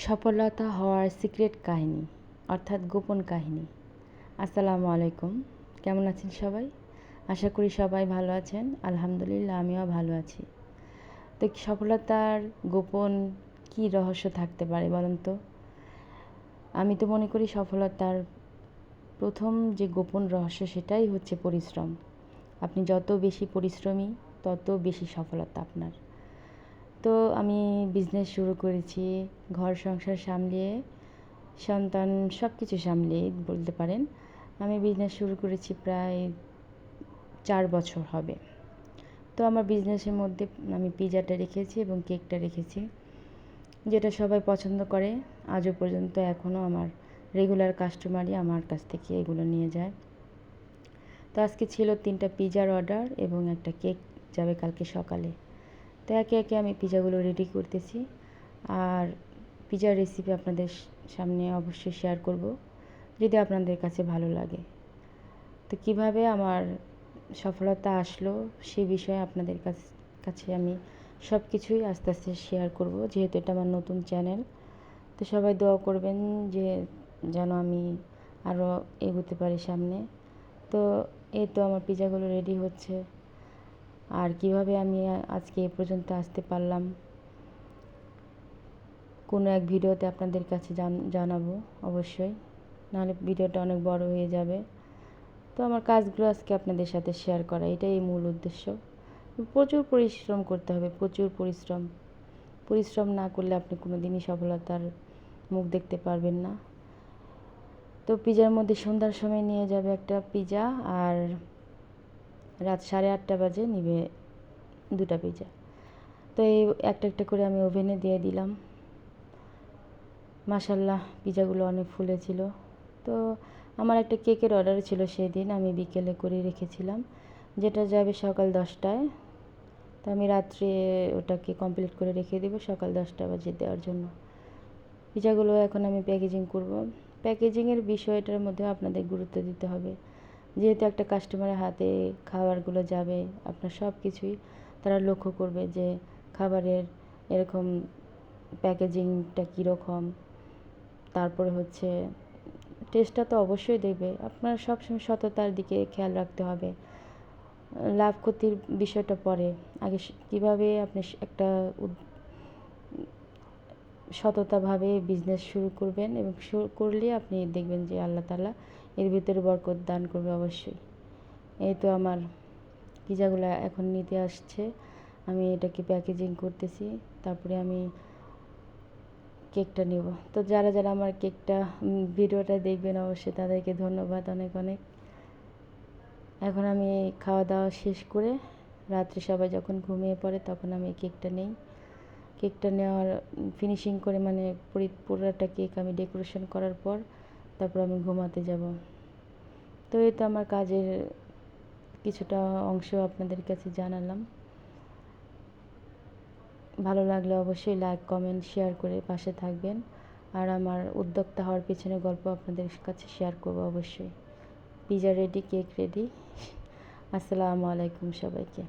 সফলতা হওয়ার সিক্রেট কাহিনী অর্থাৎ গোপন কাহিনী। আসসালামু আলাইকুম, কেমন আছেন সবাই? আশা করি সবাই ভালো আছেন। আলহামদুলিল্লাহ, আমিও ভালো আছি। তো সফলতার গোপন কী রহস্য থাকতে পারে বলুন তো? আমি তো মনে করি সফলতার প্রথম যে গোপন রহস্য সেটাই হচ্ছে পরিশ্রম। আপনি যত বেশি পরিশ্রমী তত বেশি সফলতা আপনার। তো আমি বিজনেস শুরু করেছি, ঘর সংসার সামলিয়ে, সন্তান সব কিছু সামলিয়ে বলতে পারেন। আমি বিজনেস শুরু করেছি প্রায় 4 বছর হবে। তো আমার বিজনেসের মধ্যে আমি পিজাটা রেখেছি এবং কেকটা রেখেছি, যেটা সবাই পছন্দ করে। আজও পর্যন্ত এখনও আমার রেগুলার কাস্টমারই আমার কাছ থেকে এগুলো নিয়ে যায়। তো আজকে ছিল 3টা পিজার অর্ডার এবং একটা কেক যাবে কালকে সকালে। তো একে একে আমি পিজাগুলো রেডি করতেছি, আর পিজার রেসিপি আপনাদের সামনে অবশ্যই শেয়ার করব যদি আপনাদের কাছে ভালো লাগে। তো কিভাবে আমার সফলতা আসলো সে বিষয়ে আপনাদের কাছে আমি সব কিছুই আস্তে আস্তে শেয়ার করব, যেহেতু এটা আমার নতুন চ্যানেল। তো সবাই দোয়া করবেন যে যেন আমি আরও এগোতে পারি সামনে। তো এই তো আমার পিজাগুলো রেডি হচ্ছে, আর কিভাবে আমি আজকে এ পর্যন্ত আসতে পারলাম কোনো এক ভিডিওতে আপনাদের কাছে জানাবো অবশ্যই, নাহলে ভিডিওটা অনেক বড় হয়ে যাবে। তো আমার কাজগুলো আজকে আপনাদের সাথে শেয়ার করা, এটাই মূল উদ্দেশ্য। প্রচুর পরিশ্রম করতে হবে, প্রচুর পরিশ্রম না করলে আপনি কোনো দিনই সফলতার মুখ দেখতে পারবেন না। তো পিজার মধ্যে সন্ধ্যার সময় নিয়ে যাবে একটা পিজা, আর রাত 8:30 বাজে নিবে 2টা পিজা। তো এই একটা একটা করে আমি ওভেনে দিয়ে দিলাম। মাশাল্লাহ, পিজাগুলো অনেক ফুলেছিল। তো আমার একটা কেকের অর্ডার ছিল সেদিন, আমি বিকেলে করে রেখেছিলাম, যেটা যাবে সকাল 10টায়। তো আমি রাত্রে ওটাকে কমপ্লিট করে রেখে দেবো সকাল 10টা বাজে দেওয়ার জন্য। পিজাগুলো এখন আমি প্যাকেজিং করব। প্যাকেজিংয়ের বিষয়টার মধ্যে আপনাদের গুরুত্ব দিতে হবে, যেহেতু একটা কাস্টমারের হাতে খাবারগুলো যাবে, আপনার সব কিছুই তারা লক্ষ্য করবে যে খাবারের এরকম প্যাকেজিংটা কীরকম। তারপরে হচ্ছে টেস্টটা তো অবশ্যই দেখবে। আপনার সবসময় সততার দিকে খেয়াল রাখতে হবে, লাভ ক্ষতির বিষয়টা পরে। আগে কীভাবে আপনি একটা সততাভাবে বিজনেস শুরু করবেন, এবং শুরু করলে আপনি দেখবেন যে আল্লাহ তাআলা এর ভিতরে বরকত দান করবে অবশ্যই। এই তো আমার পিজাগুলো এখন নিতে আসছে, আমি এটাকে প্যাকেজিং করতেছি, তারপরে আমি কেকটা নেব। তো যারা যারা আমার কেকটা ভিডিওটা দেখবেন অবশ্যই তাদেরকে ধন্যবাদ অনেক অনেক। এখন আমি খাওয়া দাওয়া শেষ করে রাত্রে সবাই যখন ঘুমিয়ে পড়ে তখন আমি কেকটা নেই। কেকটা নেওয়ার ফিনিশিং করে, মানে পুরোটা কেক আমি ডেকোরেশন করার পর তারপর আমি ঘুমাতে যাব। তো এই তো আমার কাজের কিছুটা অংশ আপনাদের কাছে জানালাম। ভালো লাগলে অবশ্যই লাইক, কমেন্ট, শেয়ার করে পাশে থাকবেন। আর আমার উদ্যোক্তা হওয়ার পিছনে গল্প আপনাদের কাছে শেয়ার করব অবশ্যই। Pizza ready, cake ready. আসসালামু আলাইকুম সবাইকে।